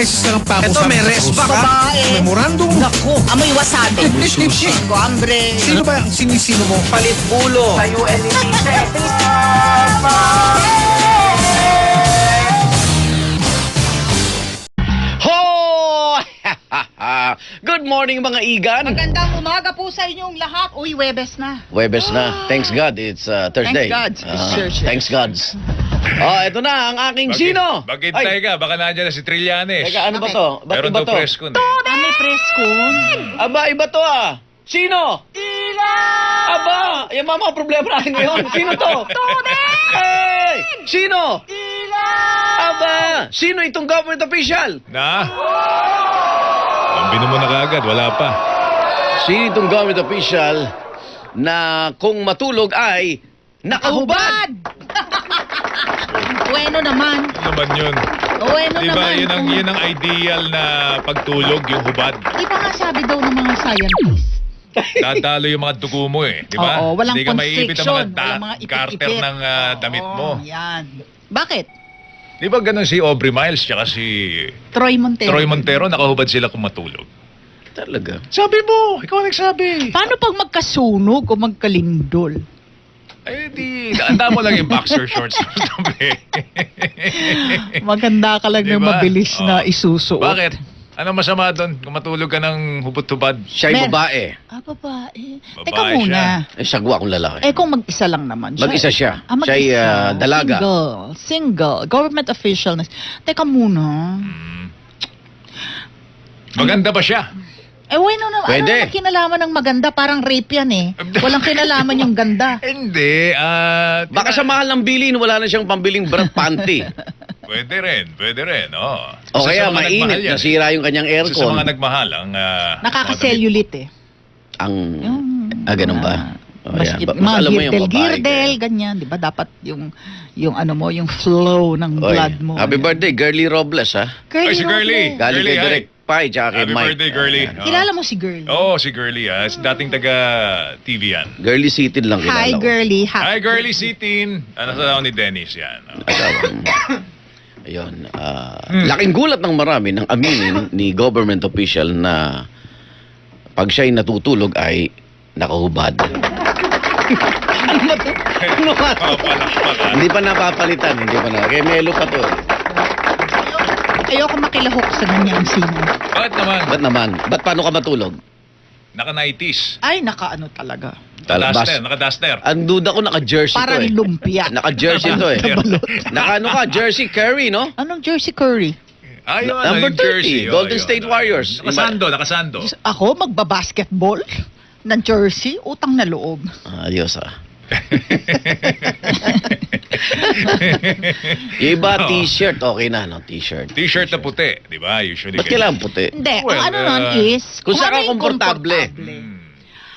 beses lang ang pako. Ito, may respa ka. Babae. Memorandum. Naku, amoy wasabi. Amoy sushi. Tengo hambre. Sino ba ang sinisino mo? Palit ulo. Kayo eliminated. Ho! Good morning mga igan. Magandang umaga po sa inyong lahat. Uy, Webes na. Webes na. Thanks God, it's Thursday. Thanks God. It's church. Thanks Gods. Ito na ang aking sino. Maghintay ka, baka nandiyan na si Trillanes. Teka, ano ba to? Ba't Meron iba daw to? presko na. May presko. Aba, iba to ah. Sino? Aba, yung mga problema natin ngayon. Sino to? Hey! Sino? Aba, sino itong government official? Na? Lambino mo na kaagad, wala pa. Sino itong government official na kung matulog ay nakahubad? Bueno naman. Ano naman yun? Bueno Di ba naman. yun ang ideal na pagtulog, yung hubad? Di ba nga sabi daw ng mga scientists? Tatalo yung mga dugo mo eh. Di ba? Oo, walang Hindi ka maiipit ang constriction. mga, Walang mga garter ipit-ipit. ng damit mo. Yan. Bakit? Di ba ganun si Aubrey Miles tsaka si Troy Montero. Troy Montero, nakahubad sila kung matulog? Talaga. Sabi mo, ikaw ang nagsabi. Paano pag magkasunog o magkalindol? Eh di, anda mo lang yung boxer shorts mo sabi. Maganda ka lang ng Diba? mabilis na Oh. isusuot. Bakit? Ano masama doon kung matulog ka ng hubot-hubad? Siya'y babae. Babae. Babae Teka muna. Sagwa akong lalaki. Kung mag-isa lang naman siya. Mag-isa siya. Mag-isa. Siya'y dalaga. Single. Government official. Teka muna. Maganda ba siya? Bueno naman. Pwede. Ano kinalaman ng maganda? Parang rape yan eh. Walang kinalaman yung ganda. Hindi. Baka sa mahal ng bilin, wala na siyang pambiling bra panty. Pwede rin. Oh. O kaya Sa mga mainit, nagmahal yan, nasira yung kanyang Sa aircon. mga nagmahal, ang... Nakaka-cellulite eh. Ang... Yung, ganun ba? O, Mas, yan. Basta mga alam mo yung babae girdel, ka. ganyan. Di ba? Dapat yung ano mo, yung flow ng Oy, blood mo. Happy birthday, Girly Robles, ha? Ay, si Girly. Robles. Galing kay Girly, Direk Pai, tsaka kay Happy Mike. birthday, Girly. Ayan. Kilala mo si Girly? Oo, si Girly. Dating taga-TV yan. Girly City lang kilala Hi, ko. Girly. Hi, Girly Sitin. Ano sa ni Dennis yan? Asawa mo. Ayun. Laking gulat ng marami nang aminin ni government official na pag siya'y natutulog ay nakahubad. Ano ba to? Ano ba to? Palakpak, ha? Hindi pa napapalitan. Hindi pa na. Kaya melo pa to. Ayoko makilahok sa ganyang sino. Bakit naman? Ba't naman? Ba't paano ka matulog? Naka-90s. Ay, nakaano talaga. Talabas. Naka-duster. Ang duda ko naka-jersey to Parang eh. lumpia. Naka-jersey to eh. Naka-ano ka? Jersey Curry, no? Anong Jersey Curry? Ay, yung Number yung jersey. 30, Golden State Warriors. Nakasando. Ako, magbabasketball ng jersey, utang na loob. Adios ah. Yung iba t-shirt, okay na, no? T-shirt. T-shirt na puti, di ba? Usually. Ba't kailangan puti? Hindi, Well, ang ano nun is, kung saan ano ka yung komportable.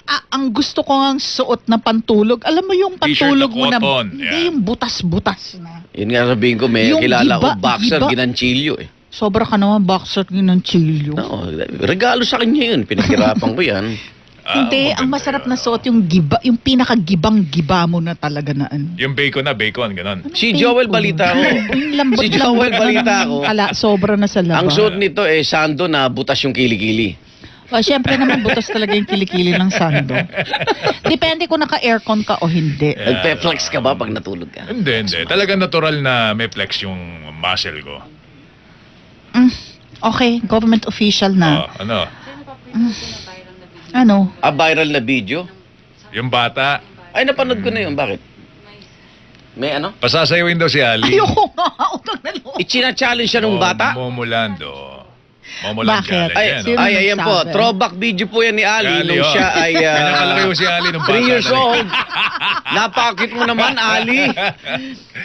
Ang gusto ko ang suot na pantulog, alam mo yung T-shirt pantulog na mo na, cotton, hindi yeah. yung butas-butas na. Yun nga sabihin ko, may Yung kilala ko, giba- boxer, giba- ginanchilyo eh. Sobra ka naman boxer ng chilyo. No, regalo sa kanya yun. Pinaghirapan ko yan. Hindi, ang masarap na suot yung giba, yung pinakagibang-giba mo na talaga na ano. Yung bacon, ganon. Si Joel Balita ko. Yung lambot, Si Joel Balita ko. Sobra na sa laba. Ang suot nito eh, sando na butas yung kilikili. Siyempre naman, butas talaga yung kilikili ng sando. Depende kung naka-aircon ka o hindi. Nagpe-flex ka ba pag natulog ka? Hindi. Talagang natural na may flex yung muscle ko. Okay, government official na. Ano? Ano? Viral na video? Yung bata, Ay, napanood ko na yun. Bakit? May ano? pasasayawin daw si Ali. Ayoko nga, utang na loob. Ichina-challenge siya nung bata? Momolando. Bakit? Ay, Yan, Sino ayan po. nagsabi? Throwback video po yan ni Ali Ali, nung oh. siya ay Ganyan kalaki yung si Ali nung bata. 3 years na rin. old. Napakit mo naman, Ali.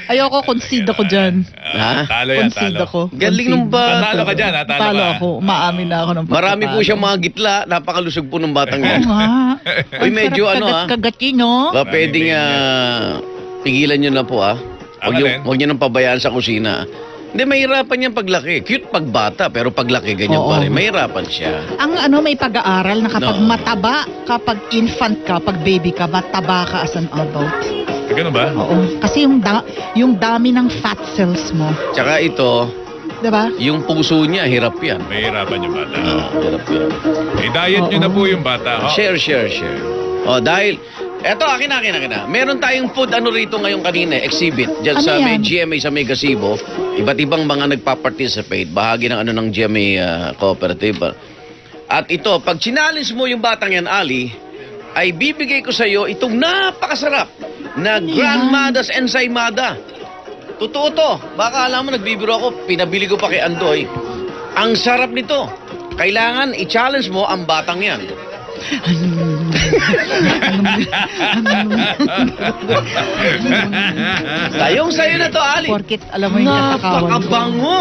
Ayoko, concede ako dyan. Ha? Talo yan, Concede talo. ako. Galing nung bata. Talo ka dyan, ha? Talo Talo ka. ako. Umaamin na ako ng Marami po pagkatalo. siyang mga gitla. Napakalusog po ng batang Oo yan. nga. Uy, medyo Ang ano, sarap ah. kagat-kagatin, no? Ba, pwedeng pigilan nyo na po, ah. Ano din? Huwag nyo nang pabayaan sa kusina. Hindi, mahirapan yan paglaki. Cute pag bata, pero paglaki ganyan Oo. pa rin. Mahirapan siya. Ang may pag-aaral na kapag No. mataba, kapag infant ka, pag baby ka, mataba ka as an adult. Ganun ba? Oo. Kasi yung dami ng fat cells mo. Tsaka ito, Diba? Yung puso niya, hirap yan. Mahirapan yung bata. Hirap yan. I-diet nyo na po yung bata. Ho? Share. Dahil, eto, akin na. Meron tayong food rito ngayon kanina, exhibit. Diyan Ano sa may yan? GMA, sa may gazebo. Iba't ibang mga nagpa-participate. Bahagi ng GMA cooperative. At ito, pag challenge mo yung batang yan, Ali, ay bibigay ko sa iyo itong napakasarap na Grandmother's Ensaymada. Totoo to. Baka alam mo, nagbibiro ako, pinabili ko pa kay Andoy. Ang sarap nito. Kailangan i-challenge mo ang batang yan. Tayong sa'yo na to, Ali. Porkit alam mo yung katakawan ko. Napakabango.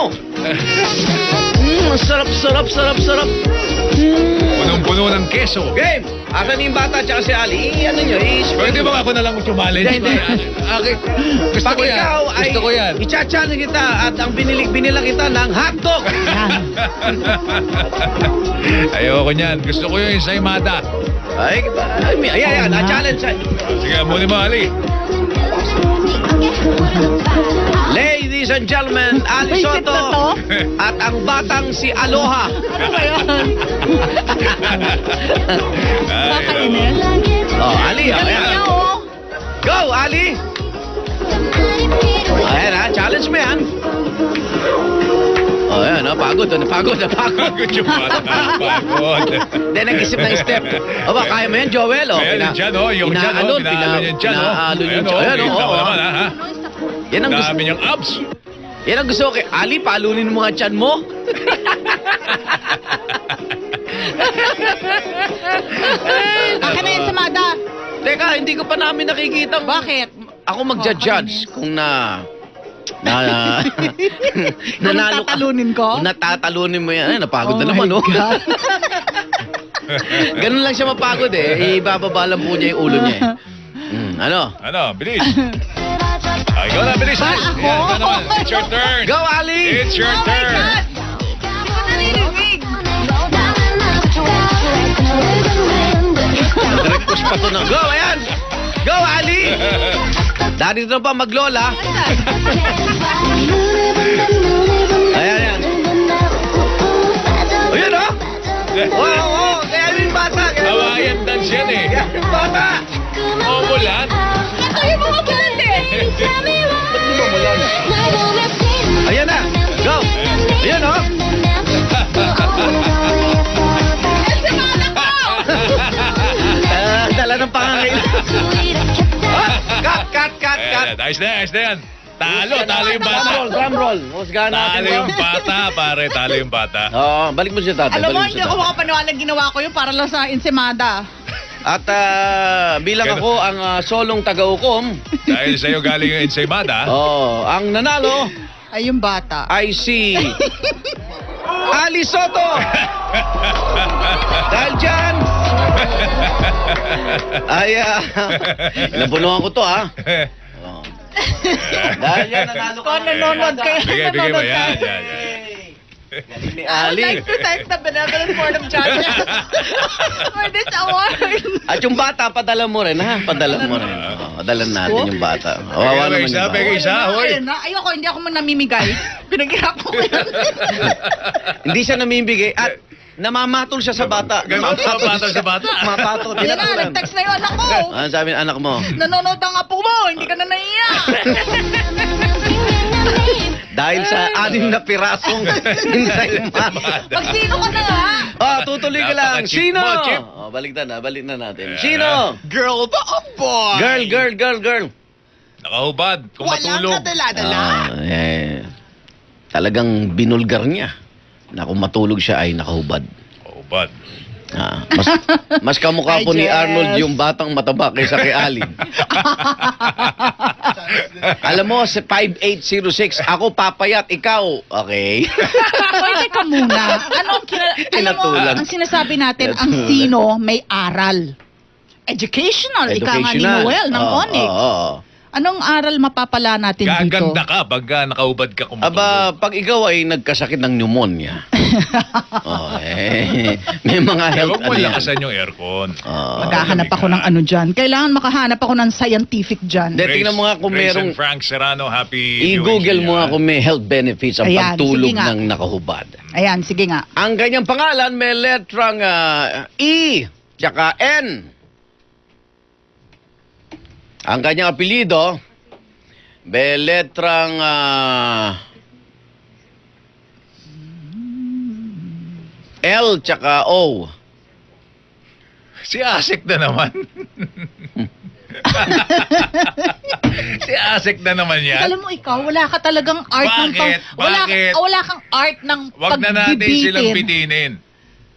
Sarap. Punong-puno ng keso. Game! Asan yung bata tsaka si Ali? Ano nyo? Pwede ba ako na lang challenge? Hindi. Okay. Gusto Pag ko yan. ikaw ay Gusto ko yan. i-challenge kita at ang binila kita ng hotdog. Yan. Ayoko niyan. Gusto ko yung ensaymada. Ayan, challenge. Sige, muli mo, Ali. Ladies and gentlemen, Ali Visit Soto na to? at ang batang si Aloha. Ano ba yun? Ay, Kakainis. Ali, Galing ayan. niya, oh. Go, Ali! Ayan ha, challenge mo yan. Ayan ha, pagod. Pagod yung bata. Pagod. Hindi, nag-isip ng step. Aba, kaya mo yan, Joel? Ayan yung dyan, oh. Yung dyan, oh. Pinaalon yung dyan, oh. Pinaalon yung Ayan, dyan. oh. Ayan, Kita mo oh. naman, ha? Yan ang gusto. Dami niyang abs. Yan ang gusto ko kay Ali, palunin mo nga tiyan mo. Akin na yung samada. Teka, hindi ko pa namin nakikita. Bakit? Ako magja-judge kung nanalo ka. Tatalunin ko? Kung natatalunin mo yan. Ay, napagod na Oh naman, my oh. God. Ganun lang siya mapagod eh. Ibababa lang po niya yung ulo niya eh. Ano? Ano, bilis. Ikaw na, bilis. Ba, Ayan, ako? ito naman. It's your turn. Go, Ali! It's your Oh my turn. God! Hindi ko narinig. Nag-request pa to na. Go, ayan! Go, Ali! Dito na pa maglola. Ayan. Ayan, oh! Oo, kaya yung bata. Hawaiian dance yan eh. Kaya yung bata. Umulan. Ito yung mga bulante. Ayan na. Go. Ayan, oh. Dala ng pangangailangan. Cut. Ayos na yan. Talo yung bata. Drum roll. Musga natin. Talo yung bata, pare. Talo yung bata. Oo, balik mo siya tatay. Alam mo, balik hindi ako makapaniwala ginawa ko yun para lang sa ensimada. At bilang ako ang solong taga-ukom, Dahil sa'yo galing yung ensaymada. ang nanalo Ay, yung bata. ay si Ali Soto. Dahil dyan, ay nabunuhan ko to Oh. Dahil yan, nanalo ka. Kung nanonood kayo, Bigay mo. nanonood Yan. Galing ni I would Ali. like to thank the Benevolent Board of Judges for this award. At yung bata, padala mo rin, ha? Padala mo rin. Dala natin yung bata. Kawawa naman yung Bigay bata. isa, hoy. Ayun na. Ayoko, hindi ako namimigay. Pinaghirap ko yan. Hindi siya namimigay at namamatol siya sa bata. Namamatol sa bata. Mapatol. Yan na, nag-text na yung anak ko. Ano sabi ng anak mo? Nanonood ang apo mo, hindi ka na naiiyak. Dahil sa 6 na pirasong ensaymada. Magsino ka na nga. Tutuloy ka lang. Napaka-cheap Sino? mo, cheap. Balik na natin. Ayan Sino? Girl ba o boy? Girl. Nakahubad. Kung Walang matulog. kadala-dala. Talagang binulgar niya na kung matulog siya ay nakahubad. Kahubad. Mas kamukha Hi, po ni Jess. Arnold yung batang mataba kaysa kay Ali. Alam mo, sa 5806, ako papayat, ikaw. Okay. Pwede ka muna. Alam mo, Tinatulan. ang sinasabi natin, ang sino may aral. Educational. Ika nga ni Noel ng Onyx. Anong aral mapapala natin dito? Gaganda ka pag nakaubad ka kung Aba, pag ikaw ay nagkasakit ng pneumonia, may mga health Huwag mo ano yan. lakasan yung aircon. Maghahanap ako ng ano dyan. Kailangan makahanap ako ng scientific dyan. Hindi, tingnan mo nga kung Grace merong... and Frank Serrano, happy I-google mo nga viewing kung may health benefits ang Ayan, pagtulog sige nga. ng nakahubad. Ayan, sige nga. Ang kanyang pangalan may letrang E, tsaka N. Ang kanyang apelido, may letrang L, tsaka O. Si Asik na naman. Si Asik na naman yan. Alam mo ikaw, wala ka talagang art ng Bakit? Bakit? Wala kang art ng Wag na natin pagbibitin. silang bitinin.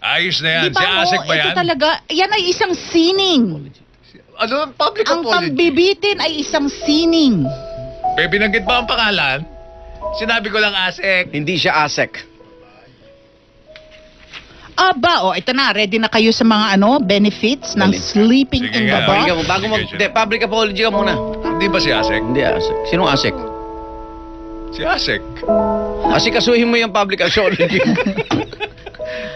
Ayos na yan. Di ba Si Asik mo, ba ito yan? talaga, yan ay isang sining. Ano? Public Ang apology. pambibitin ay isang sining. Binanggit ba ang pangalan? Sinabi ko lang Asik. Hindi siya ASEC. Aba, ito na, ready na kayo sa mga benefits ng Dali. sleeping Sige in nga. the Bago bus? mo, bago mo, Sige, de, public apology ka muna. Hindi ba si Asik? Hindi ASEC. Sinong ASEC? Si Asik. Asikasuhin mo yung public apology.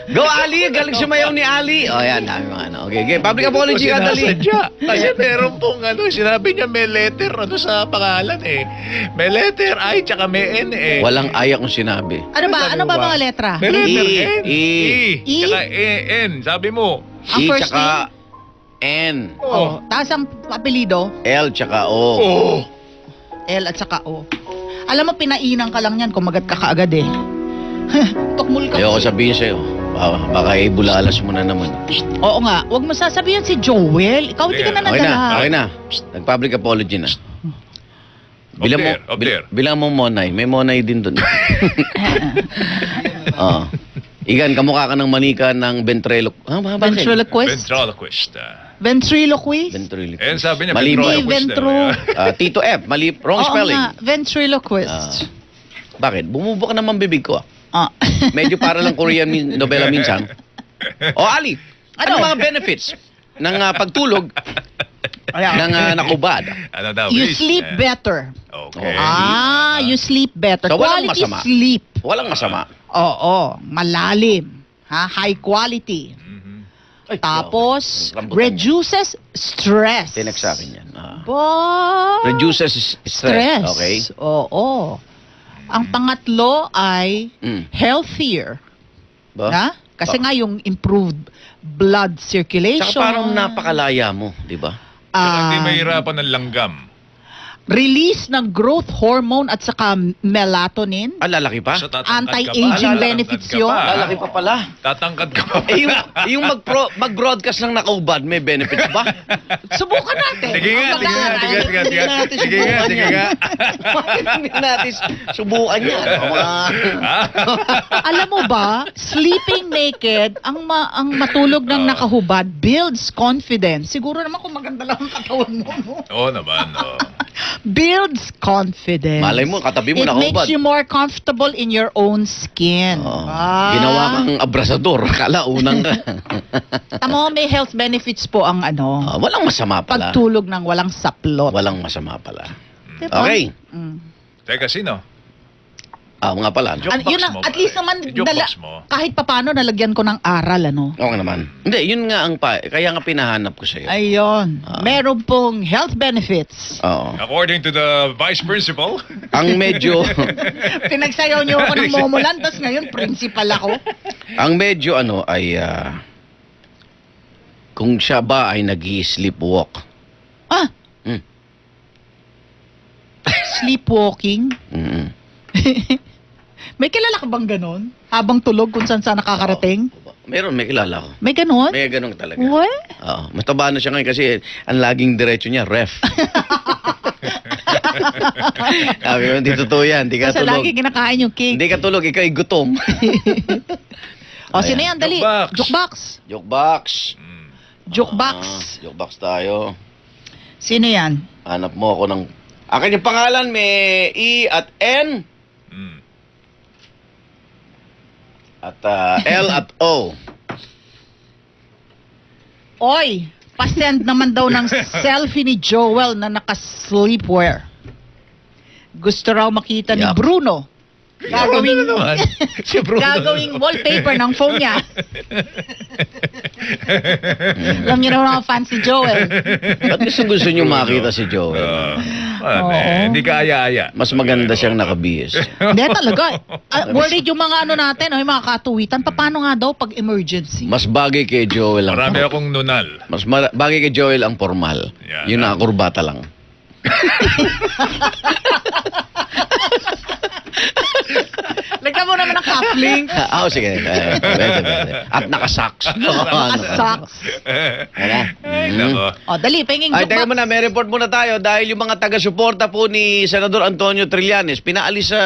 Go, Ali! Galing sumayaw ni Ali. O, yan. Dami mga ano. Okay, okay. Public apology ka, dali. Sinasadya. Kasi meron pong sinabi niya may letter sa pangalan eh. May letter I tsaka may N eh. Walang aya kung sinabi. Ano ba mga letra? May letter E. N. E. E. Tsaka N. Sabi mo. Ang E, first tsaka N. Oh, tapos ang apelido, L, tsaka O. Oh. L at saka O. Alam mo, pinainan ka lang yan, kumagat ka kaagad eh. Tukmul ka. Ayoko sabihin sa'yo. Baka ibulalas mo na naman. Oo nga, wag mo sasabihin si Joel. Ikaw hindi ka na Okay na, nadala. okay na. Nag-public apology na. Bilang mo, Up there. bilang mo Monay. May Monay din dun. Oh. Igan, kamukha ka ng manika ng ventrilo. Bakit? Ventriloquist? Ventriloquist. Ventriloquist? Ventriloquist. Eh, sabi niya, Mali mo. ventriloquist. Ventro- Tito F, mali, wrong Oo spelling. nga, ventriloquist. Bakit? Bumubo ka naman bibig ko. Ah. Medyo para lang Korean novela minsan. O Ali, ano Ano? mga benefits ng pagtulog ng nakubad? Ano daw? You Grace? sleep Eh, better. Okay. You sleep better. So, walang Quality masama. sleep. Walang masama. Oo, malalim. High quality. Mhm. Ay, Tapos, rambutan niya. reduces stress. Tinek sa akin yan. Reduces Reduces stress. Okay? Oo. Ang pangatlo ay healthier. Ba? Na? Kasi nga yung improved blood circulation. Tsaka parang napakalaya mo, di ba? Tsaka hindi Ah, mahirapan ng langgam. release ng growth hormone at saka melatonin. Lalaki pa? So, tatangkad ka Anti-aging pa. Tatangkad benefits ka yun. pa. Lalaki pa pala. Tatangkad ka pa. Yung mag-broadcast ng nakaubad, may benefits ba? Subukan natin. Sige nga, Ang sige nga, mag-aaral. sige nga, sige nga. Hindi natin Sige nga, subukan sige yan. nga. Hindi natin subukan yan. Alam mo ba, sleeping naked, ang matulog ng nakahubad builds confidence. Siguro naman kung maganda lang ang katawan mo, no? Oo naman, no. Builds confidence. Malay mo, katabi mo It nakahubad. makes you more comfortable in your own skin. Oh, ginawa kang abrasador. Kala unang ka. Tamo, may health benefits po ang Walang masama pala. pagtulog ng walang saplot. Walang masama pala. Diba? Okay. Mm. Teka, sino? Nga pala. Joke Yun box ang, mo, at pare. least naman, Joke box mo. kahit papano nalagyan ko ng aral, Okay naman. Hindi, yun nga ang kaya nga pinahanap ko sa'yo. Ayun. Meron pong health benefits. Oo. According to the vice principal, Ang medyo, Pinagsayaw niyo ako ng momolan, tapos ngayon, principal ako. ang medyo ay, kung siya ba ay nag-sleepwalk. Ah, Mm. sleepwalking. Mm-mm. May kilala ka bang ganon? Habang tulog kung saan nakakarating? Meron, may kilala ko. May ganon? May ganun talaga. What? Oo. Mataba na siya ngayon kasi ang laging diretso niya, ref. Sabi ko, hindi totoo yan. Hindi ka Kasi tulog. lagi kinakain yung cake. Hindi ka tulog, ikaw ay gutom. O, sino Ayan. yan? Dali. Jukebox. Jukebox. Jokebox. Jukebox. Jokebox tayo. Sino yan? Hanap mo ako ng... Akin yung pangalan, may E at N at L at O. Oy, pasend naman daw ng selfie ni Joel na naka-sleepwear. Gusto raw makita ni Yuck. Bruno. Gagawing, Ano naman? Si Bruno gagawing naman. wallpaper ng phone niya. Alam niyo naman mga fans si Joel. Ba't gusto niyo makita si Joel? Oo. Hindi ka aya-aya. Mas maganda siyang nakabihis. Hindi talaga. Worried yung mga ano natin, yung mga katuwitan. Paano nga daw pag emergency? Mas bagay kay Joel ang Marami akong nunal. bagay kay Joel ang formal. Yan. Yun nakakurbata lang. Lagyan mo naman ng cufflink. Sige. Pwede. At nakasocks. Socks. Ay, nako. O, dali, pahinging Ay, joke teka box. muna, may report muna tayo dahil yung mga taga-suporta po ni Senador Antonio Trillanes, pinaalis sa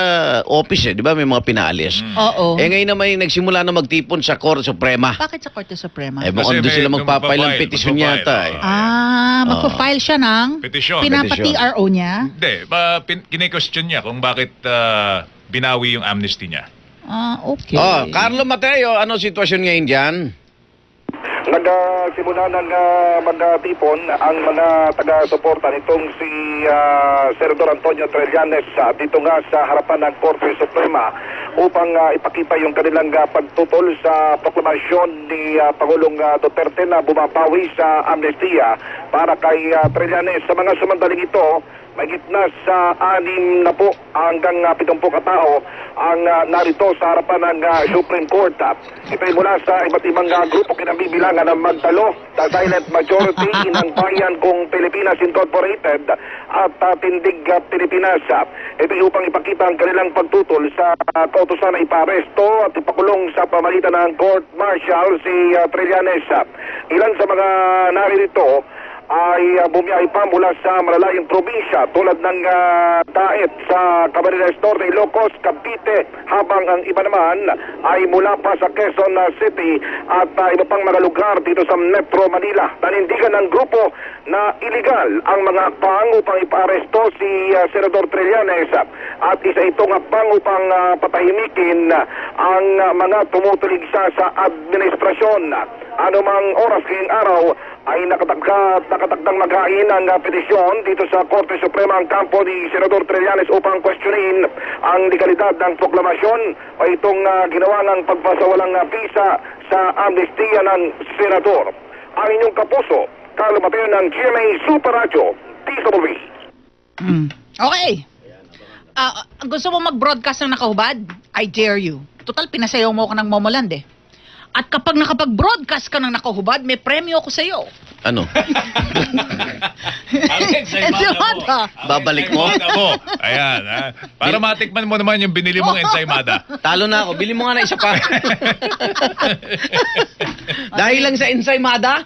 office di ba? May mga pinaalis. Oo. Eh ngayon naman nagsimula na magtipon sa Korte Suprema. Bakit sa Korte Suprema? Eh mukhang Kasi doon sila may magpapail ng petisyon magpapail, yata eh. Magpa-file siya ng Petisyon. pinapa-TRO niya? Hindi, kine-question niya kung bakit binawi yung amnesty niya. Okay. Oh, Carlo Mateo, ano sitwasyon ngayon dyan? Nagsimula ng magtipon ang mga taga-suporta nitong si Senador Antonio Trillanes dito nga sa harapan ng Korte Suprema upang ipakita yung kanilang pagtutol sa proklamasyon ni Pangulong Duterte na bumabawi sa amnestiya para kay Trillanes. Sa mga samandaling ito, mahigit na sa 6 na po hanggang 70 katao ang narito sa harapan ng Supreme Court. Ito ay mula sa iba't ibang grupo kinabibilangan ng magdalo, the silent majority ng bayan kong Pilipinas Incorporated at Tindig Pilipinas. Ito ay upang ipakita ang kanilang pagtutol sa kautusan na iparesto at ipakulong sa pamalitan ng court martial si Trillanes. Ilan sa mga naririto ay bumiyahe pa mula sa malalayong probinsya tulad ng Daet sa Camarines Norte, Ilocos, Cavite, habang ang iba naman ay mula pa sa Quezon City at iba pang mga lugar dito sa Metro Manila. Nanindigan ng grupo na iligal ang mga hakbang upang iparesto si Senador Trillanes at isa itong hakbang upang patahimikin ang mga tumutuligsa sa administrasyon. Anumang oras ngayong araw ay nakatagdang maghain ng petisyon dito sa Korte Suprema ang kampo ni Senador Trillanes upang questionin ang legalidad ng proklamasyon o itong ginawa ng pagpasawalang visa sa amnestiya ng Senador. Ang inyong kapuso, Carlo Mateo ng GMA Super Radio, DWB. Okay. Gusto mo mag-broadcast ng nakahubad? I dare you. Total, pinasayaw mo ako ng Momoland eh. At kapag nakapag-broadcast ka ng nakahubad, may premyo ako sa'yo. Ano? Ensaymada. Babalik mo? Ayan, ha? Para matikman mo naman yung binili mong ensaymada. Talo na ako. Bili mo nga na isa pa. Dahil lang sa ensaymada?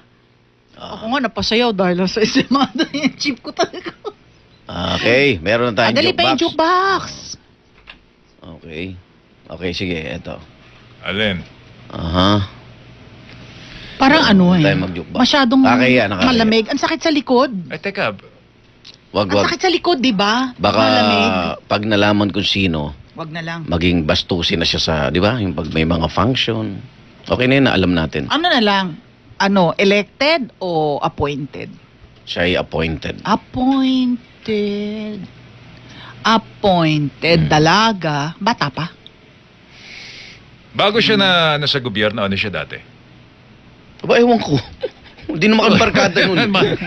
Ako nga, napasayaw dahil lang sa ensaymada. Yung chip ko talaga. Okay, meron na tayong Dali pa yung jukebox. jukebox. Okay. Okay, sige, eto. Alin? Aha. Parang ano Tayo mag-jukebox. masyadong Nakakaya. malamig. Ang sakit sa likod. Teka. Wag. Ang sakit sa likod, di ba? Baka Malamig. pag nalaman kung sino, Wag na lang. maging bastusin na siya sa, di ba? Yung pag may mga function. Okay na yun, alam natin. Ano na lang? Elected o appointed? Siya ay appointed. Appointed. Dalaga. Bata pa. Bago siya na nasa gobyerno, ano siya dati? Aba, ewan ko. Hindi naman kabarkada nun.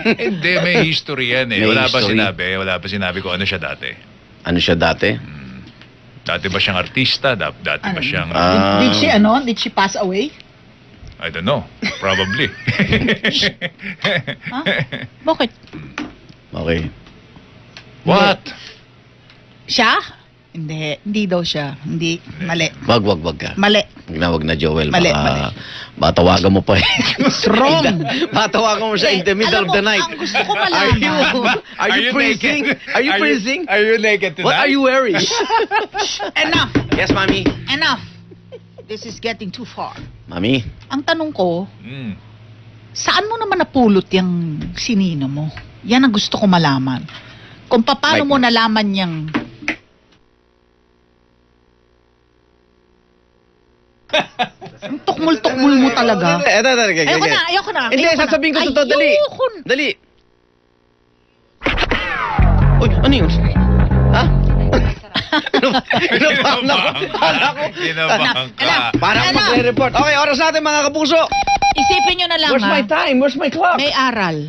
Hindi, may history yan eh. May Wala history. pa sinabi kung ano siya dati. Ano siya dati? Dati ba siyang artista? Dati ba siyang... Did she pass away? I don't know. Probably. Ha? Bakit? Okay. What? Siya? Hindi daw siya. Hindi. Mali. Wag ka. Mali. Wag na, Joel. Mali. Matawagan mo pa eh. Wrong. Matawagan mo siya in the middle of the night. Ang gusto ko malaman. Are you freezing? Are you freezing? Are you naked tonight? What are you wearing? Enough. Yes, Mami. Enough. This is getting too far. Mami. Ang tanong ko, Mm. saan mo naman napulot yung sinino mo? Yan ang gusto ko malaman. Kung paano Mike, mo nalaman yung... Ang tukmul-tukmul mo talaga. Eto, Ayoko na. Hindi, sasabihin ko totoo. Dali. Ayoko na. Dali. Uy, ano yun? Ha? Kinabahan ako. Kala ko. Kinabahan ka. Parang magre-report. Okay, oras natin mga kapuso. Isipin nyo na lang, Where's my time? Where's my clock? May aral.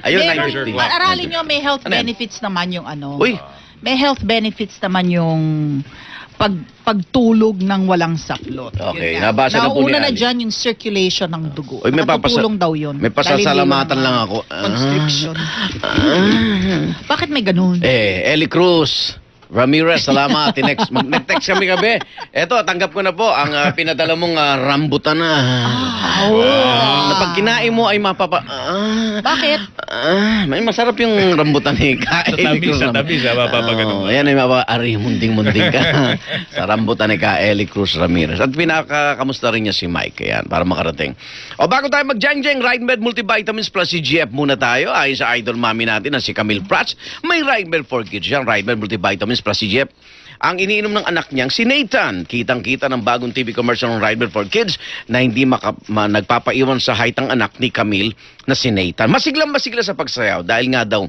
Ayun, Meron- 9:50. Aralin nyo, may health Ano yan? benefits naman yung ano. Uy, May health benefits naman yung pagtulog ng walang saplot. Okay, Yun nga. nabasa na po ni Nauna na Ali. dyan yung circulation ng dugo. Uy, may Nakatutulong daw yun. may pasasalamatan lang ako. Constriction. Bakit may ganun? Eli Cruz Ramirez, salamat. Nag-text kami gabi. Eto, tanggap ko na po ang pinadala mong rambutan na. Na pag kinain mo ay Bakit? may masarap yung rambutan ni Eli Cruz. Sa tabi, mapapagano. Yan ay munding-munding ka. Sa rambutan ni Eli Cruz Ramirez. At pinakakamusta rin niya si Mike. Yan, para makarating. O bago tayo mag-jeng-jeng, Ride-Med Multivitamins plus CGF muna tayo. Ayon sa idol mami natin na si Camille Prats. May Ride-Med for Kids yan. Ride-Med Multivitamins plus CGF. Ang iniinom ng anak niyang si Nathan. Kitang-kita ng bagong TV commercial ng Ride-Med for Kids na hindi nagpapaiwan sa height ang anak ni Camille na si Nathan. Masiglang-masigla sa pagsayaw dahil nga daw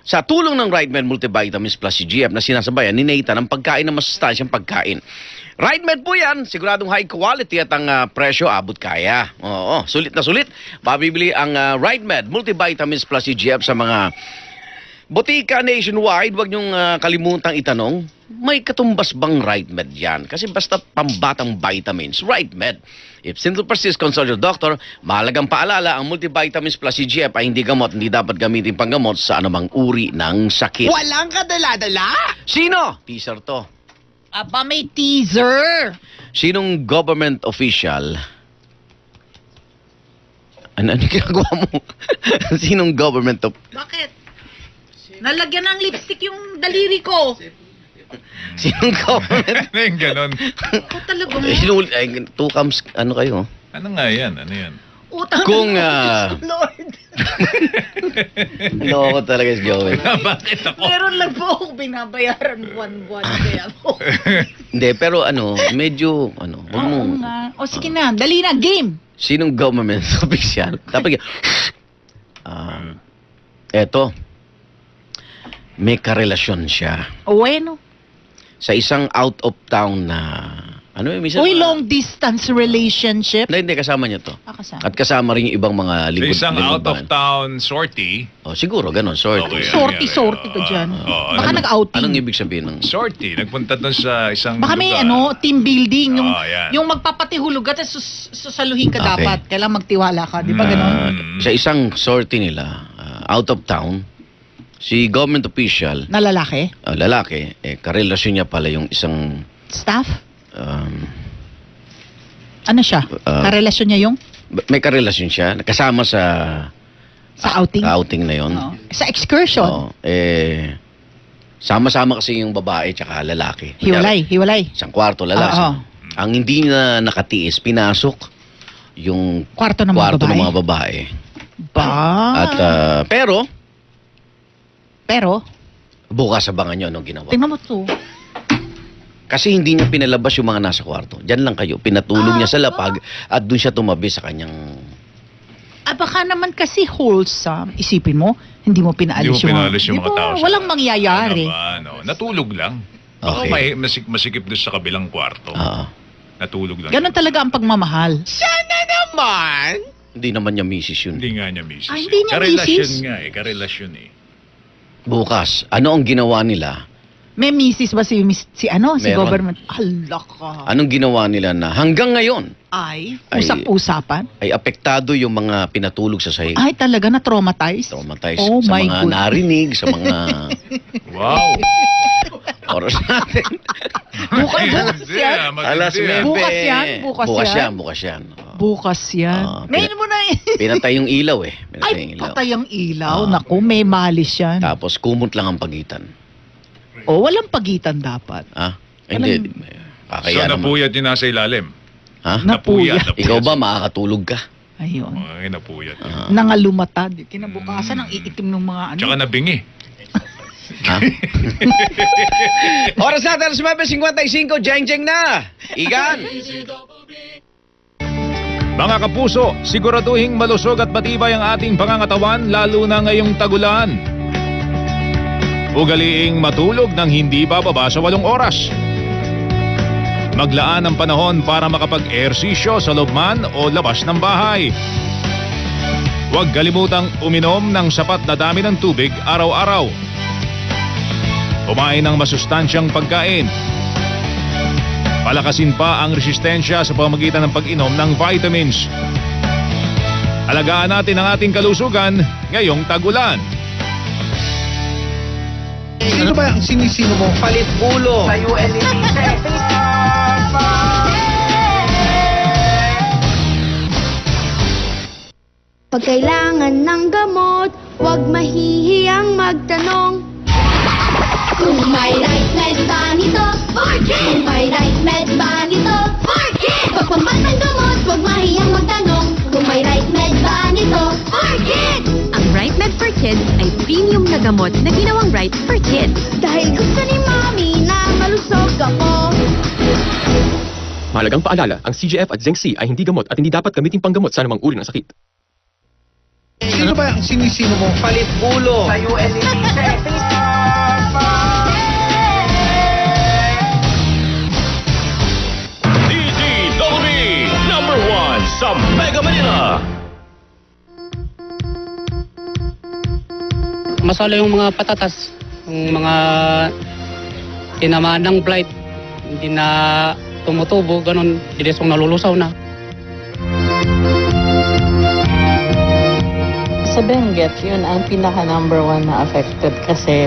sa tulong ng Ride-Med Multivitamins plus CGF na sinasabayan ni Nathan ang pagkain ng masustansyang pagkain. Ride-Med po yan, siguradong high quality at ang presyo abot kaya. Oo, sulit na sulit. Mabibili ang Ride-Med Multivitamins plus CGF sa mga botika nationwide. Huwag niyong kalimutang itanong, may katumbas bang Ride-Med yan? Kasi basta pambatang vitamins, Ride-Med. If symptoms persist, consult your doctor. Mahalagang paalala, ang multivitamins plus CGF ay hindi gamot, hindi dapat gamitin panggamot sa anumang uri ng sakit. Walang kadala-dala! Sino? Teaser to. Aba, may teaser. Sinong government official? Ano ginagawa mo? Sinong government Bakit? Nalagyan ng lipstick yung daliri ko. Sinong government? Ano yung ganon? Ako talaga mo. Two comes, ano kayo? Ano nga yan? Ano yan? Utang Kung, Lord. Loko talaga si Joel. Bakit ako? Meron lang po akong binabayaran buwan-buwan. Kaya po. Hindi, pero medyo, wag Oo mo. nga. O sige na, dali na, game. Sinong government official? Dapat, eto, may karelasyon siya O bueno. sa isang out of town na, minsan, Uy, long distance relationship. Hindi, kasama niya to. Kasama. At kasama rin yung ibang mga lingkod. Isang lingkod bayan. out-of-town sortie. Siguro, ganun, sorry. Okay. Sorty-sorty ka dyan. Baka nag-outing. Anong ibig sabihin ng... Sortie. Nagpunta doon sa isang Baka may lugar. team building, yan. yung magpapatihulog at susaluhin ka Okay. dapat. Kailangan magtiwala ka, di ba ganon? Sa isang sortie nila, out of town, si government official, Na lalaki? lalaki, karelasyon niya pala yung isang... Staff? Um, Ano siya? Karelasyon niya yung may karelasyon siya, kasama sa... outing? outing na yon. Oo. Sa excursion? Oo. Sama-sama kasi yung babae tsaka lalaki. Hiwalay. Isang kwarto, lalaki. Oo. Ang hindi na nakatiis, pinasok yung Kwarto ng mga babae? ng mga babae. Ba? At, pero, bukas abangan nyo anong ginawa. Tingnan mo to. Kasi hindi niya pinalabas yung mga nasa kwarto. Diyan lang kayo. Pinatulog niya sa lapag at doon siya tumabi sa kanyang... Baka naman kasi wholesome. Isipin mo, hindi mo pinaalis Hindi mo pinalis yung Di mga ba? tao. sa- Walang mangyayari. Ano ba, Natulog lang. Baka Okay. masikip doon sa kabilang kwarto. Natulog lang. Ganon talaga ang pagmamahal. Sana naman! Hindi naman niya misis yun. Hindi nga niya misis. Ay, hindi niya Karelasyon misis? nga karelasyon Bukas, ano ang ginawa nila? May misis ba si Meron. government? Hala ka. Anong ginawa nila na hanggang ngayon Ay, Ay. usap-usapan? ay apektado yung mga pinatulog sa sahig? Ay, talaga na-traumatize? Traumatized Oh sa my mga goodness. narinig, sa mga Wow. oras natin. Bukas yan. Alas 9. Bukas yan? Bukas yan. Bukas yan. Ngayon mo na Pinatay yung ilaw eh. Pinatay Ay, yung ilaw. patay ang ilaw. Naku, may malis yan. Tapos kumot lang ang pagitan. O, walang pagitan dapat. Hindi. So Kakaya naman. napuyat yung nasa ilalim. Ha? Napuyat. Ikaw ba makakatulog ka? Ayun. Ay, napuyat. Nangalumatad. Kinabukasan ang iitim ng mga ano. Tsaka nabingi. Ha? Oras natin, alas 9:55, jeng-jeng na! Igan! Mga kapuso, siguraduhing malusog at matibay ang ating pangangatawan lalo na ngayong tagulan. Ugaliing matulog ng hindi bababa sa 8 oras. Maglaan ng panahon para makapag-ehersisyo sa loob man o labas ng bahay. Huwag kalimutang uminom ng sapat na dami ng tubig araw-araw. Kumain ng masustansyang pagkain. Palakasin pa ang resistensya sa pamamagitan ng pag-inom ng vitamins. Alagaan natin ang ating kalusugan ngayong tagulan. Sino ba ang sinisino mo? Palit ulo. Sa Pag kailangan ng gamot, huwag mahihiyang magtanong. Kung may right med ba nito? Kung may right med ba nito? Pagpamahal ng gamot, huwag mahihiyang magtanong. Kung may right med ba nito? Ang Right Med for Kids ay premium na gamot na ginawang right for kids. Dahil gusto ni Mami na malusog ako. Mahalagang paalala, ang CGF at Zinc C ay hindi gamot at hindi dapat gamitin panggamot sa anumang uri ng sakit. Sino ba ang sinisino mo? Palit ulo. Sa DDW number 1 sa Mega Manila. Masala yung mga patatas, yung mga tinamaan ng blight, hindi na tumutubo, ganun, diresong nalulusaw na. Sa Benguet, yun ang pinaka number 1 na affected kasi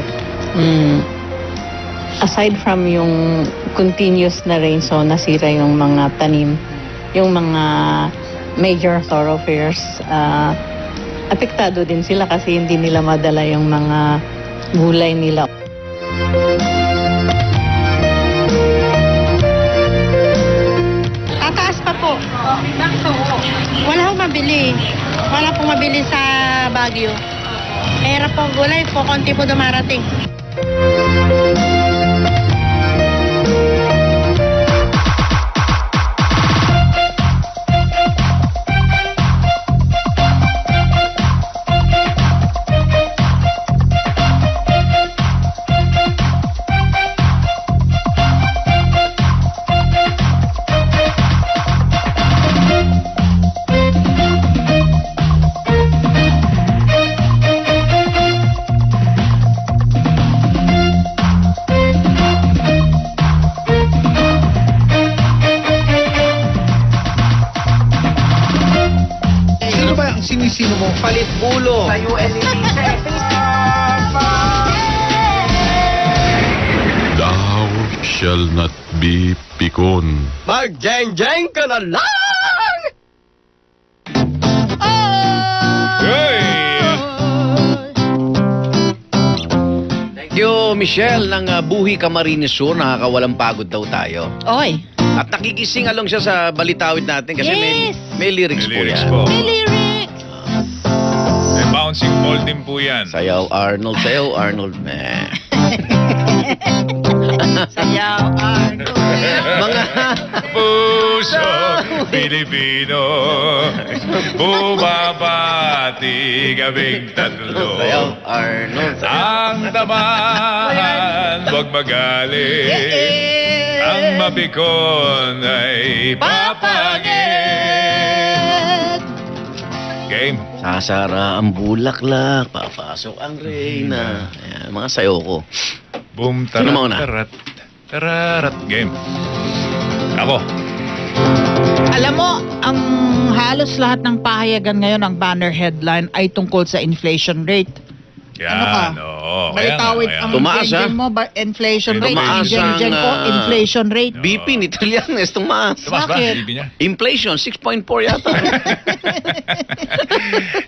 aside from yung continuous na rain, so nasira yung mga tanim, yung mga major thoroughfares, apektado din sila kasi hindi nila madala yung mga gulay nila. Tataas pa po. Wala akong mabili. Wala pong mabili sa Baguio. Mahirap po gulay po, konti po dumarating. sinisino mo? Palit ulo. Sa Thou shall not be pikon. Mag-jeng-jeng ka na lang! Thank you, Michelle, ng Buhi Camarines Sur. Nakakawalang pagod daw tayo. Oy. At nakikising along siya sa balitawid natin kasi Yes. may lyrics po lyrics yan. po. May lyrics. May bouncing ball din po yan. Sayaw Arnold, meh. Sayaw, Arnold. Mga Puso Pilipino, bumabati kaming tatlo. Sayaw Arnold. Ang tamahan, huwag magalit. Ang mapikon ay papangit. Game. Sasara ang bulaklak, papasok ang reyna. Ayan, mga sayo ko. Boom, Sino mauna? tararat. Game. Ako. Alam mo, ang halos lahat ng pahayagan ngayon, ang banner headline ay tungkol sa inflation rate. Yan, Ano oo. Balitawid ang Tumaas, gen-gen mo, inflation rate. Tumaas Ang gen-gen ko, ang, inflation rate. BP ni Trillanes, tumaas. Tumas ba? Bakit? Ibig niya? Inflation, 6.4 yata.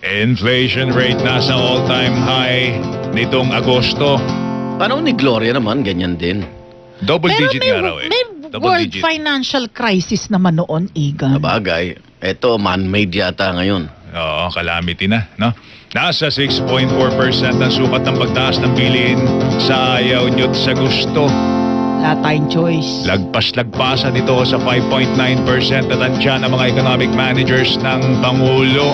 Inflation rate nasa all-time high nitong Agosto. Paano ni Gloria naman, ganyan din. Double Pero digit nga raw eh. may Double world digit. financial crisis naman noon, Igan. Sabagay, eto man-made yata ngayon. Oo, calamity na, no? Nasa 6.4% ang sukat ng pagtaas ng bilihin sa ayaw nyo't sa gusto. Wala tayong choice. Lagpas-lagpasan ito sa 5.9% na tansya ng mga economic managers ng Pangulo.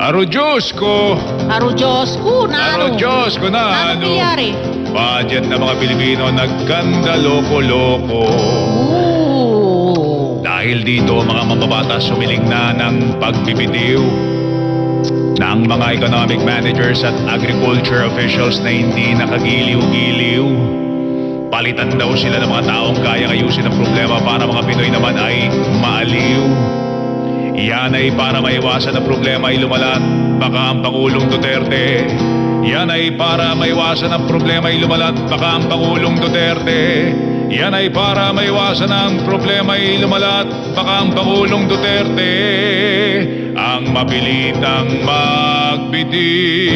Aro Diyos ko! Aro Diyos ko na ano? Aro Diyos ko na Ano nangyari? Budget ng mga Pilipino nagkanda loko-loko. Dahil dito mga mambabatas sumiling na ng pagbibitiw ng mga economic managers at agriculture officials na hindi nakagiliw-giliw. Palitan daw sila ng mga taong kaya ayusin ang problema para mga Pinoy naman ay maaliw. Yan ay para maiwasan ang problema ay lumalat baka ang Pangulong Duterte. Yan ay para maiwasan ang problema ay lumalat baka ang Pangulong Duterte. Yan ay para maiwasan ang problema ay lumalat baka ang Pangulong Duterte ang mapilitang magbitiw.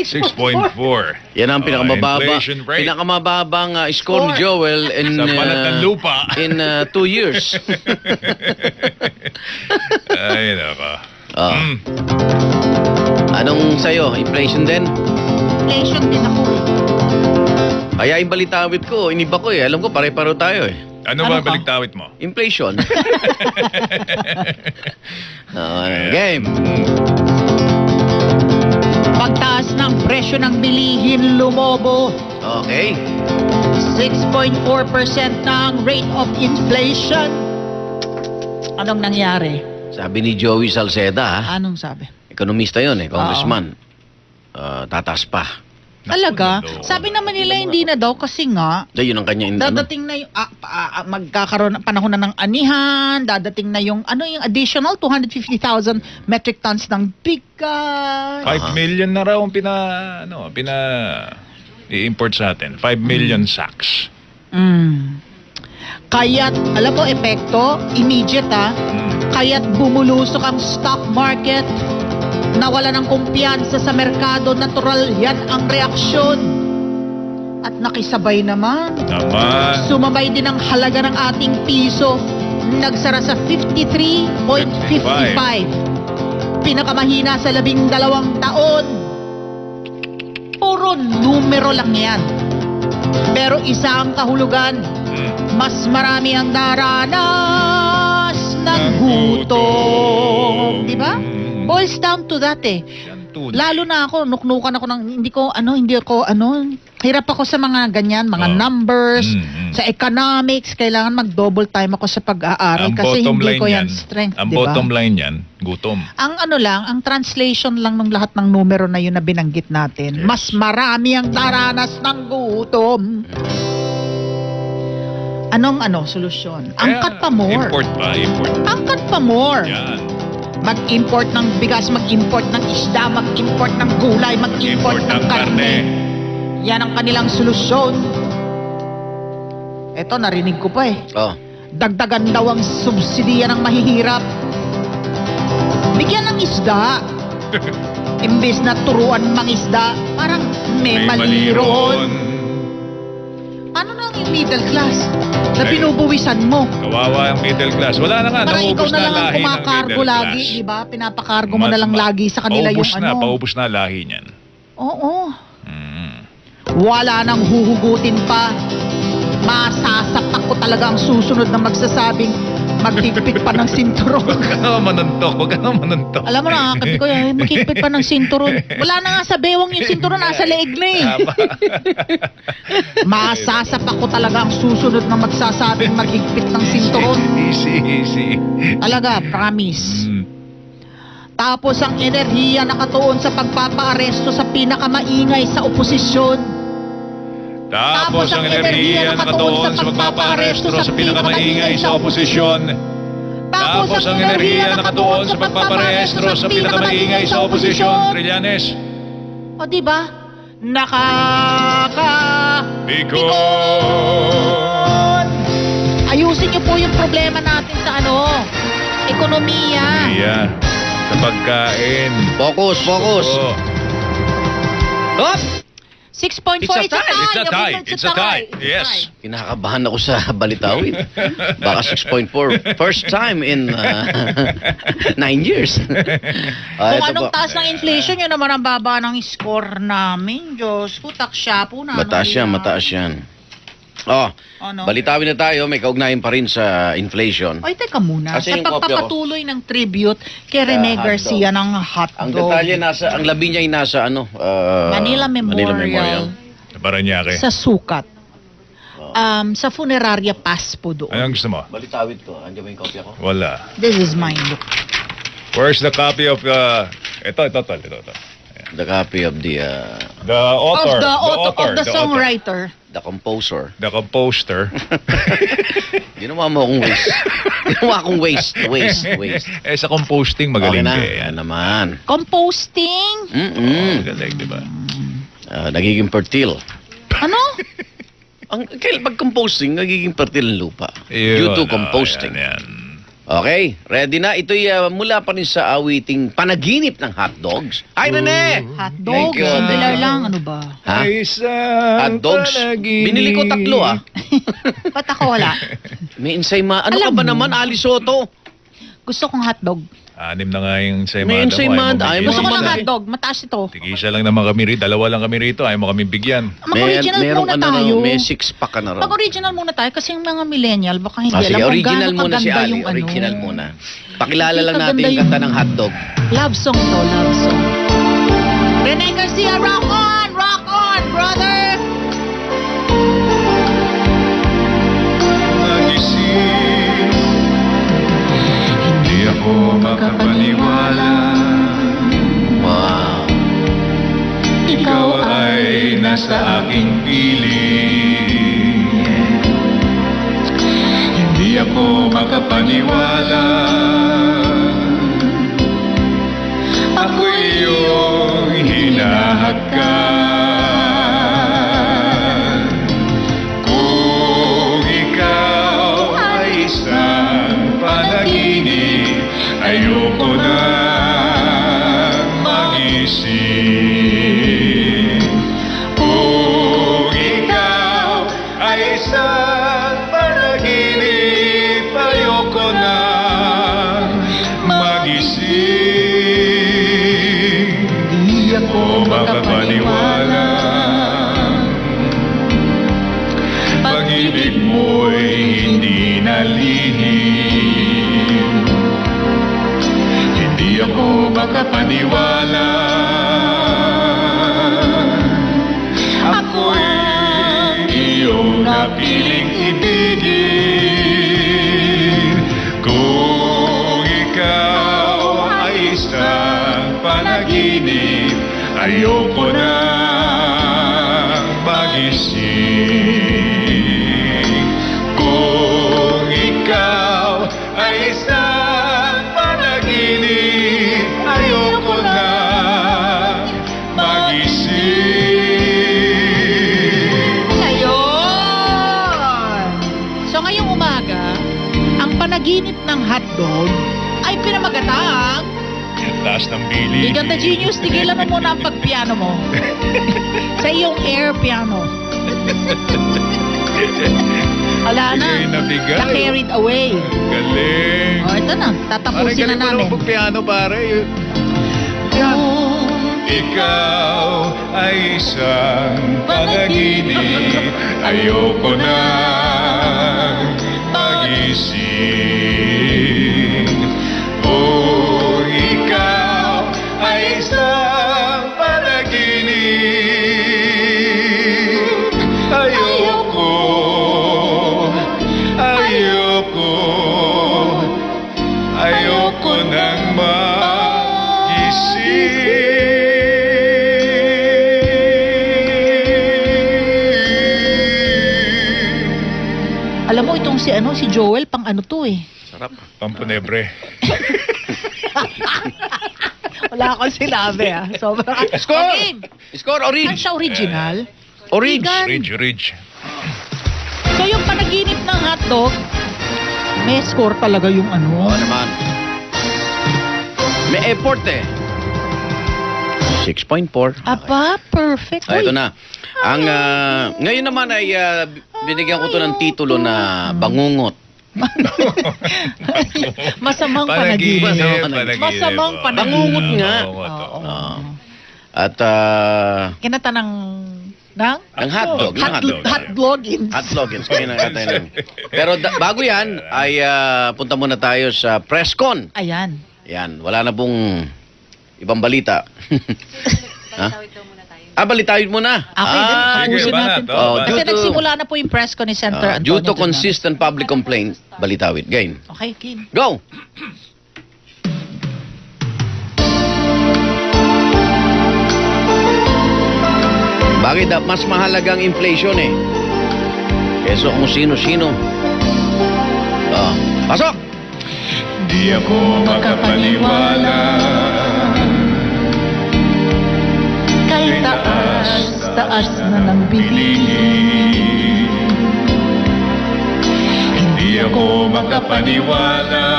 6.4. Yan ang inflation rate. pinakamababang score ni Joel in Sa balat ng lupa. in 2 years. Ay, naka. Anong sa'yo? Inflation din? Inflation din ako eh. Kaya yung balitawit ko, iniba ko eh. Alam ko, pare-paro tayo eh. Ano ba ang baliktawit mo? Inflation. Game. Pagtaas ng presyo ng bilihin lumobo. Okay. 6.4% ng rate of inflation. Anong nangyari? Sabi ni Joey Salceda, Anong sabi? ekonomista yun eh, congressman. Tataas pa. Talaga? Sabi naman nila hindi na daw kasi nga Yun ang kanya dadating na yung magkakaroon panahon na ng anihan, dadating na yung yung additional 250,000 metric tons ng bigas. 5 million na raw ang i-import sa atin. 5 million sacks. Kaya't, alam mo, epekto, immediate kaya't bumulusok ang stock market, nawala ng kumpiyansa sa merkado, natural yan ang reaksyon. At nakisabay naman. Sumabay din ang halaga ng ating piso, nagsara sa 53.55. Pinakamahina sa 12 taon. Puro numero lang yan. Pero isa ang kahulugan, mas marami ang daranas ng gutom. Diba? Boils down to that eh. Lalo na ako, nuknukan ako ng, hirap ako sa mga ganyan, mga numbers, sa economics, kailangan mag-double time ako sa pag-aaral kasi hindi ko yan strength, ang diba? bottom line yan, gutom. Ang ang translation lang ng lahat ng numero na yun na binanggit natin, mas marami ang daranas ng gutom. Anong solusyon? Angkat pa more. Import pa. Angkat pa more. Yan. Mag-import ng bigas, mag-import ng isda, mag-import ng gulay, mag-import ng karne. Yan ang kanilang solusyon. Eto, narinig ko pa eh. Dagdagan daw ang subsidiya ng mahihirap. Bigyan ng isda. Imbes na turuan mangisda, parang may mali roon. Ano na ang middle class na binubuwisan mo? Kawawa ang middle class. Wala na nga, parang ikaw naubos na na lang ang lahi ng kumakargo middle lagi, class. di ba? Pinapakargo mo na lang lagi sa kanila Paubos na lahi niyan. Oo. Wala nang huhugutin pa. Masasapak ko talaga ang susunod na magsasabing maghigpit pa ng sinturon. Huwag ka naman manuntok. Alam mo na, kapi ko, maghigpit pa ng sinturon. Wala na nga sa bewang yung sinturon, nasa leeg na eh. Masasapak ko talaga ang susunod na magsasabing maghigpit ng sinturon. Easy. Talaga, promise. Tapos ang enerhiya nakatuon sa pagpapaaresto sa pinakamaingay sa oposisyon. Tapos ang enerhiya nakatuon sa pagpapaaresto sa pinakamaingay sa oposisyon. Tapos ang enerhiya nakatuon sa pagpapaaresto sa pinakamaingay sa oposisyon. Trillanes. O diba? Bicol! Ayusin niyo po yung problema natin sa ekonomiya. Sa pagkain. Focus. Hop! 6.4. It's a tie. It's a tie. Yes. Kinakabahan ako sa balitawin. Baka 6.4. First time in 9 years. Kung anong taas ng inflation, yun naman ang baba ng score namin. Diyos ko, taksya po na. Mataas yan. Balitawin na tayo. May kaugnayan pa rin sa inflation. Ay, teka muna. Kasi Sa yung kopya ko. pagpapatuloy ng tribute kay Rene hotdog. Garcia ng hotdog. Ang detalye ang labi niya ay nasa Manila Memorial. Paranaque. Sa sukat. Sa funeraria pass po doon. Anong gusto mo? Balitawin ko. Andiyan ba yung kopya ko? Wala. This is mine. Look. Where's the copy of ito. The copy of the author. Of the songwriter. The composer. The composter. Ginawa mo akong waste. Ginawa akong waste. Sa composting magaling okay na. Yan naman. Composting? Galing, di ba? Nagiging fertile. Ano? Pag composting, nagiging fertile ng lupa. Due to composting. Yan. Okay, ready na. Ito'y mula pa rin sa awiting Panaginip ng Hotdogs. Ay, Rene! Hotdogs? Singular lang. Ano ba? Ha? Hotdogs? Binili ko 3 Ba't ako wala? May ensaymada. Ano ka ba naman, Ali Soto? Gusto kong hotdog. 6 na nga yung ensaymada mo. May ensaymada. Gusto ko ng hotdog. Mataas ito. Tig-isa lang naman kami rito. 2 lang kami rito. Ayaw mo kami bigyan. Mag-original muna tayo. May 6-pack ka na rin. Mag-original muna tayo kasi yung mga millennial baka hindi sige, alam kung original gaano muna si kaganda Ali. yung ano. Original muna. Pakilala lang Hindi natin yung kaganda kanta ng hotdog. Love song to, love song. Rene Garcia, rock on, brother! Nagising, hindi ako makapaniwala. Wow. Ikaw ay nasa aking piling. Hindi ako makapaniwala. Ako iyong hinahagkan. Kung ikaw ay isang panaginip, ayoko na magising. Kung ikaw ay isang panaginip, ayoko na magising. Di ako makapaniwala. Pag-ibig mo'y hindi nalihim. Hindi ako makapaniwala. Ako'y iyong napiling ibigin. Kung ikaw ay isang panaginip, ayoko na magising. Kung ikaw ay isang panaginip, ayoko na magising. Ngayon! So ngayong umaga, ang panaginip ng hotdog ay pinamagatang Yung taas ng bili. Bigan the Genius, tigilan mo muna ang pagpiano mo. Sa iyong air piano. Ala na. Nabigay. Na-carried away. Galing. Ito na. Tatapusin na namin. Pagpiano pare. Kung ikaw ay isang panaginip, ayoko na magising. Kung ikaw ay isang panaginip, ayoko nang magising. Alam mo, itong si Joel, pang ano to eh. Sarap. Pampunebre. Wala akong sinabi ah. Sobrang... Score! Score, orange! Ano siya original? Orange. Ridge. So yung panaginip ng hotdog, may score talaga yung ano. Oo naman. May effort eh. 96.4. Aba, perfect. Ito na. Ang ngayon naman ay binigyan ko to ng titulo na bangungot. Masamang panaginip. Masamang panaginip. Bangungot nga. At kinata ng ang hotdog. Hotdogins. Hotdogins. Pero bago yan, ay punta muna tayo sa Presscon. Ayan. Yan. Wala na pong ibang balita. Balitawid muna. Okay, din. Tapusin natin. Kasi nagsimula na po yung Presscon ni Senator Antonio. Due to consistent public complaint, balitawid. Game. Okay, game. Go! Bakit mas mahalagang inflation kesa kung sino-sino. Pasok! Di ako makapaniwala kay taas na ng bilihin. Hindi ako makapaniwala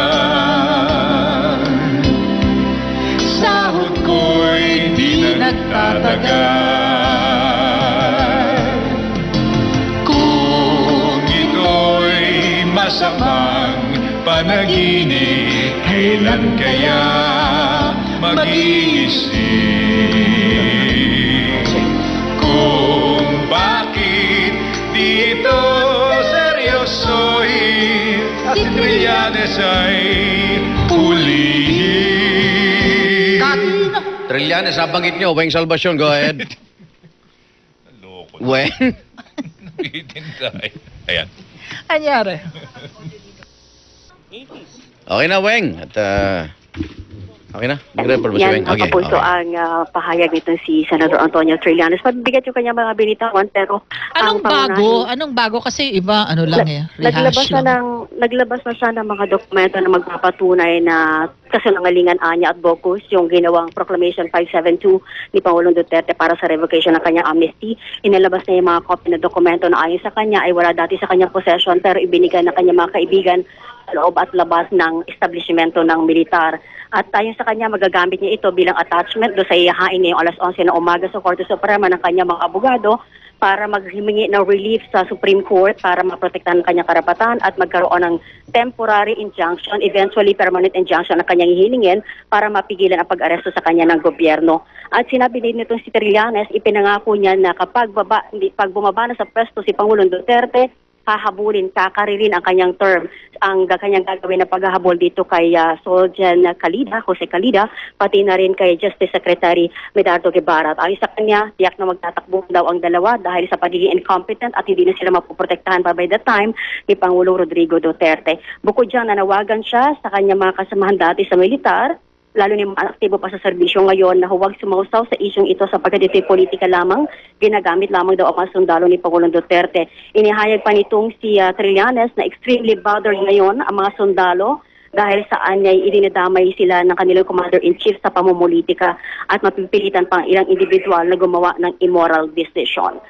sahod ko'y di nagtatagal. Masamang panaginip, kailan kaya mag-iisip kung bakit dito seryosohin si Trillanes ay hulihin. Trillanes, nabanggit nyo. Weng Salvacion, go ahead. Weng? Ayan. Anyari. Okay na, Weng. At, okay na? Nag-report ba si Weng? Yan, kapuso ang pahayag nitong si Senator Antonio Trillanes. Pabigat yung kanya mga binitawan, pero... Anong bago? Anong bago? Kasi iba, rehash lang. Naglabas na siya ng mga dokumento na magpapatunay na kasinungalingan niya at bogus yung ginawang Proclamation 572 ni Pangulong Duterte para sa revocation ng kanyang amnesty. Inilabas na yung mga copy na dokumento na ayon sa kanya ay wala dati sa kanyang possession pero ibinigay ng kanyang mga kaibigan sa loob at labas ng establishmento ng militar. At ayon sa kanya, magagamit niya ito bilang attachment do sa ihahain ngayong alas 11 ng umaga sa Korte Suprema ng kanyang mga abogado para maghimingi ng relief sa Supreme Court para maprotektahan ang kanyang karapatan at magkaroon ng temporary injunction, eventually permanent injunction na kanyang hihilingin para mapigilan ang pag-aresto sa kanya ng gobyerno. At sinabi din nitong si Trillanes, ipinangako niya na kapag pag bumaba na sa pwesto si Pangulong Duterte, hahabulin, kakaririn ang kanyang term. Ang kanyang gagawin na paghahabol dito kay Soljan Calida, Jose Calida, pati na rin kay Justice Secretary Medardo Guevara. At ayon sa kanya, tiyak na magtatakbo daw ang dalawa dahil sa pagiging incompetent at hindi na sila mapoprotektahan pa by the time ni Pangulong Rodrigo Duterte. Bukod dyan, nanawagan siya sa kanyang mga kasamahan dati sa militar, lalo na yung aktibo pa sa serbisyo ngayon na huwag sumausaw sa isyong ito sapagkat ito'y politika lamang, ginagamit lamang daw ang mga sundalo ni Pangulong Duterte. Inihayag pa nitong si Trillanes na extremely bothered ngayon ang mga sundalo dahil saan niya idinadamay sila ng kanilang commander-in-chief sa pamumulitika at mapipilitan pang ilang individual na gumawa ng immoral decision.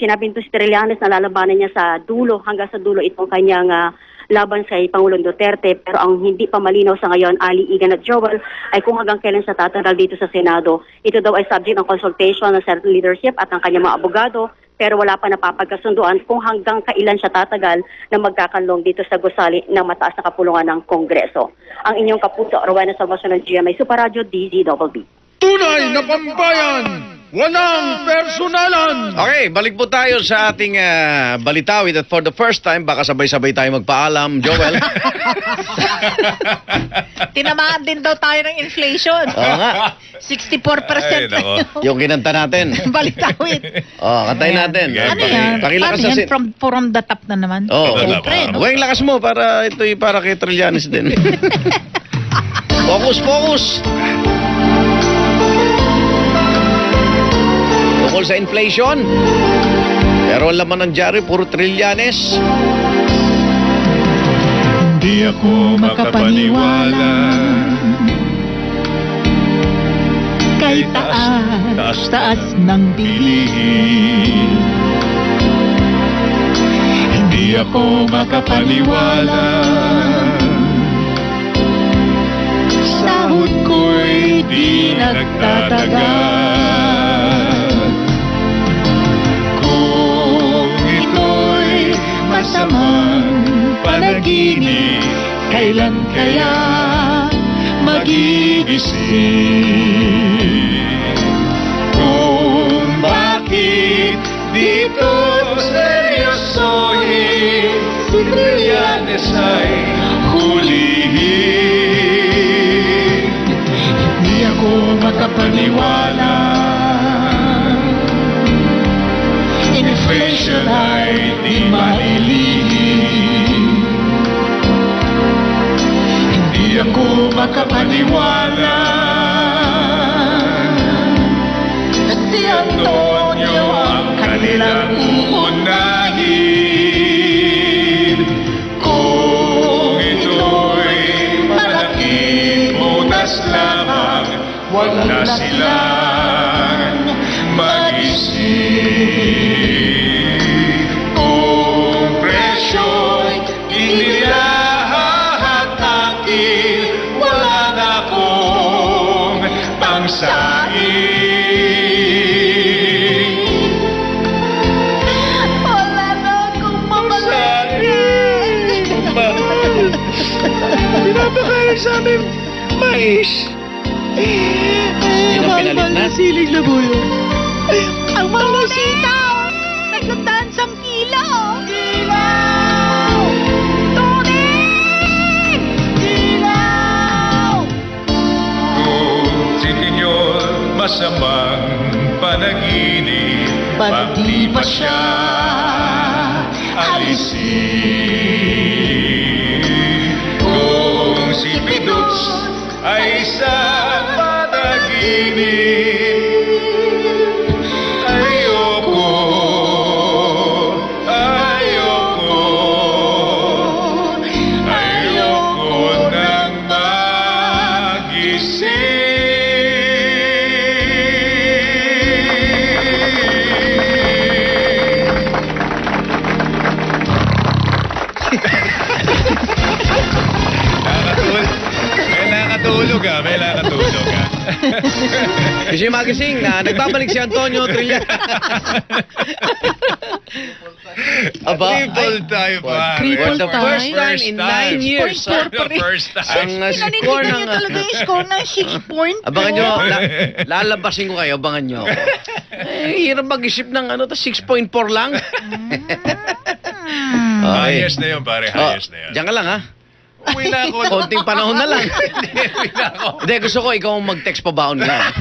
Sinabi nito si Trillanes na lalabanan niya sa dulo, hanggang sa dulo itong kanyang laban sa Pangulong Duterte, pero ang hindi pa malinaw sa ngayon, Ali, Igan at Joel, ay kung hanggang kailan siya tatagal dito sa Senado. Ito daw ay subject ng consultation ng Senate leadership at ng kanyang mga abogado, pero wala pa napapagkasunduan kung hanggang kailan siya tatagal na magkakanlong dito sa gusali ng mataas na kapulungan ng Kongreso. Ang inyong kapuso, Rowena Salvacion ng GMA Super Radio, DZBB. Tunay na pambayan! Walang personalan! Okay, balik po tayo sa ating balitawid at for the first time, baka sabay-sabay tayo magpaalam, Joel. Tinamaan din daw tayo ng inflation. Oo nga. 64% na yung kinanta natin. Balitawid. Kantayin natin. Ano yan? Pakilakas Ano yan? From the top na naman? Siyempre, no? Huwag lakas mo para ito'y para kay Trillanes din. Focus! Tungkol sa inflation, pero ang laman ng dyaryo, puro Trillanes. Hindi ako makapaniwala kay taas ng bilihin. Hindi ako makapaniwala sahod ko'y di nagtatagal. Kung ito'y masamang panaginip, kailan kaya magigising? Kung bakit dito seryosohin si Trillanes ay hulihin, hindi ako makapaniwala. Inflation ay di malilihim, hindi ako makapaniwala. At si Antonio ang kanilang uunahin. Kung ito'y malaking unas lamang, wag na silang mag-isip. Kung presyo'y inilahatakil, wala na akong pangsaing. Wala na akong mamalasin. Pinapakain sa amin mais. Yun ang pinalit na. Silig na buyo. Ang mga sitaw! Naglandaan sa kilo! Kilaw! Tuning! Kilaw! Kung si Tinyor masamang panaginip, pag di pa siya alisin. Kung si Piduts ay isang panaginip, ayoko nang magising. May nakatulog ah. Kasi magising na nagbabalik si Antonio Trillanes. Triple tie pa. For the first time in 9 years. First time. Ang score ng... talaga yung score ng 6 point. Abangan nyo, lalabasin ko kayo, abangan nyo. Hirap mag-isip ng 6.4 lang. Highest na yun, pare. Highest na yun. Diyan ka lang, ha? Uwi na ako. Konting panahon na lang. Uwi na ako. Hindi, gusto ko ikaw ang mag-text pa baon ka.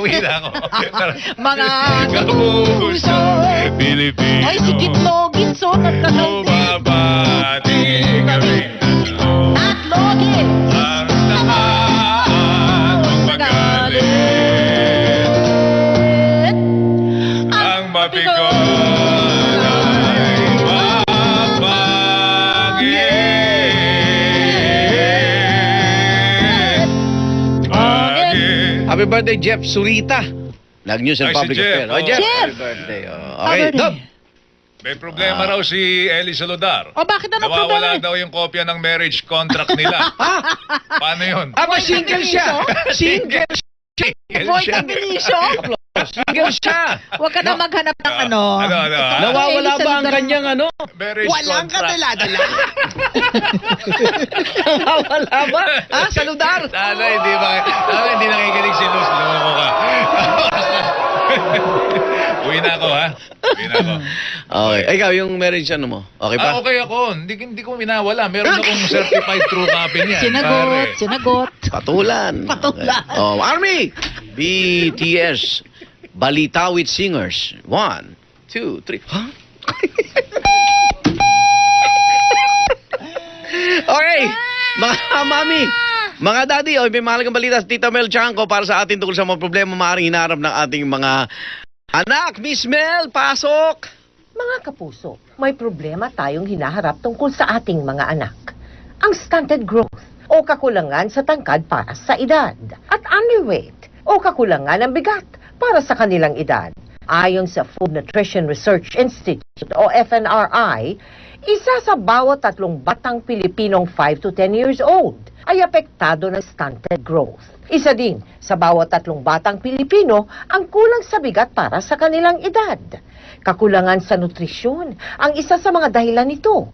Uwi na ako. Mga Kapuso, Pilipino. Ay, si Gitlo, Gitso, nagkakaw. Bumabati kami. At Login. Ang lahat ng magalit. Ang mapigon ay mapagin. Happy birthday, Jeff Surita. Nag-News and Ay, si Public Jeff. Affairs. Oh, Jeff. Jeff. Happy birthday. Okay, Dob. May problema raw si Eli Saludar. O, bakit ano Nawawala problema? daw yung kopya ng marriage contract nila. Paano yun? Aba, single siya. Single Boy, Tabilisyo. Single siya. Huwag ka na maghanap ng ano. Nawawala ba ang kanyang marriage Walang contract? kadala-dala. Nawawala ba? Saludar. Sana hindi nakikinig si Luz. Loko ka. Uwi na ako, ha? Uwi na ako. Okay. Ikaw, yung marriage mo? Okay pa? Okay ako. Hindi ko minawala. Meron akong certified true copy niyan. Sinagot. Patulan. Patulan. Okay. Oh, Army! BTS. Balitawit Singers. 1, 2, 3. Huh? Okay. Mga mami, mga daddy, may mahalagang balita sa Tita Mel Chanco para sa atin tungkol sa mga problema maaaring hinaharap ng ating mga anak. Miss Mel, pasok! Mga kapuso, may problema tayong hinaharap tungkol sa ating mga anak. Ang stunted growth o kakulangan sa tangkad para sa edad at underweight o kakulangan ng bigat para sa kanilang edad. Ayon sa Food Nutrition Research Institute, o FNRI, isa sa bawat 3 batang Pilipinong 5 to 10 years old ay apektado ng stunted growth. Isa din sa bawat 3 batang Pilipino ang kulang sa bigat para sa kanilang edad. Kakulangan sa nutrisyon ang isa sa mga dahilan nito.